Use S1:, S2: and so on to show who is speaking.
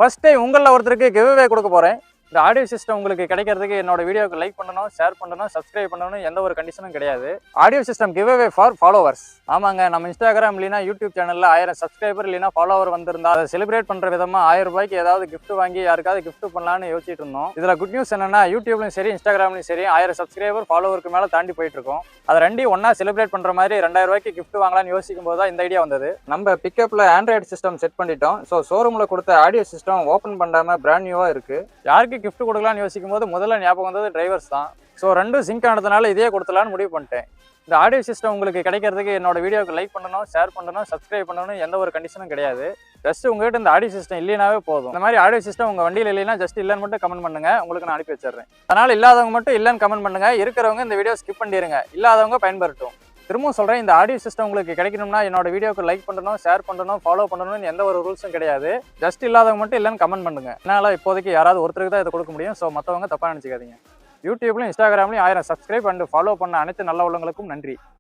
S1: First time உங்களில் ஒருத்தருக்கு give away கொடுக்க போகிறேன். இந்த ஆடியோ சிஸ்டம் உங்களுக்கு கிடைக்கிறதுக்கு என்னோட வீடியோக்கு லைக் பண்ணணும், ஷேர் பண்ணணும், சப்ஸ்கிரைப் பண்ணணும், எந்த ஒரு கண்டிஷனும் கிடையாது. Audio system give away for followers. ஆமாங்க, நம்ம இன்ஸ்டாகிராம் இல்லைனா யூடியூப் சேனலில் 1000 சப்ஸ்கிரைபர் இல்லைனா ஃபாலோவர் வந்திருந்தா அதை செலிப்ரேட் பண்ணுற விதமாக 1000 ரூபாய்க்கு ஏதாவது கிஃப்ட் வாங்கி யாருக்காவது கிஃப்ட் பண்ணலான்னு யோசிச்சுட்டு இருந்தோம். இதில் குட் நியூஸ் என்னன்னா, யூடியூப்லையும் சரி இன்ஸ்டாகிராம்லையும் சரி 1000 சப்ஸ்கிரைபர் ஃபாலோவருக்கு மேலே தாண்டி போயிட்டு இருக்கோம். அதை ரெண்டையும் ஒன்றா செலிப்ரேட் பண்ணுற மாதிரி 2000 ரூபாய்க்கு கிஃப்ட் வாங்கலாம்னு யோசிக்கும் போது தான் இந்த ஐடியா வந்தது. நம்ம பிக்கப்பில் ஆண்ட்ராய்டு சிஸ்டம் செட் பண்ணிட்டோம். ஸோ ஷோரூமில் கொடுத்த ஆடியோ சிஸ்டம் ஓப்பன் பண்ணாமல் பிராண்ட் நியூவாக இருக்குது. யாருக்கு கிஃப்ட் கொடுக்கலாம்னு யோசிக்கும் போது முதல்ல ஞாபகம் வந்தது டிரைவர்ஸ் தான். ஸோ ரெண்டும் சிங்க் ஆனதுனால இதே கொடுத்தலான்னு முடிவு பண்ணிட்டேன். இந்த ஆடியோ சிஸ்டம் உங்களுக்கு கிடைக்கிறதுக்கு என்னோட வீடியோக்கு லைக் பண்ணணும், ஷேர் பண்ணணும், சப்ஸ்கிரைப் பண்ணணும், எந்த ஒரு கண்டிஷனும் கிடையாது. ஜஸ்ட் உங்ககிட்ட இந்த ஆடியோ சிஸ்டம் இல்லைனாவே போதும். இந்த மாதிரி ஆடியோ சிஸ்டம் உங்கள் வண்டியில் இல்லைன்னா ஜஸ்ட் இல்லைன்னு மட்டும் கமெண்ட் பண்ணுங்க, உங்களுக்கு நான் அனுப்பி வச்சிடுறேன். அதனால் இல்லாதவங்க மட்டும் இல்லைன்னு கமெண்ட் பண்ணுங்க, இருக்கிறவங்க இந்த வீடியோ ஸ்கிப் பண்ணிடுங்க, இல்லாதவங்க பயன்பெறட்டும். திரும்பவும் சொல்கிறேன், இந்த ஆடியோ சிஸ்டம் உங்களுக்கு கிடைக்கணும்னா என்னோட வீடியோக்கு லைக் பண்ணணும், ஷேர் பண்ணணும், ஃபாலோ பண்ணணும்னு எந்த ஒரு ரூல்ஸும் கிடையாது. ஜஸ்ட் இல்லாதவங்க மட்டும் இல்லைன்னு கமெண்ட் பண்ணுங்க. என்னால் இப்போதைக்கு யாராவது ஒருத்தருக்கு தான் இதை கொடுக்க முடியும். ஸோ மற்றவங்க தப்பாக நினச்சிக்காதீங்க. யூடியூப்லையும் இன்ஸ்டாகிராம்லையும் 1000 சப்ஸ்கிரைப் அண்ட் ஃபாலோ பண்ண அனைத்து நல்ல உள்ளவங்களுக்கும் நன்றி.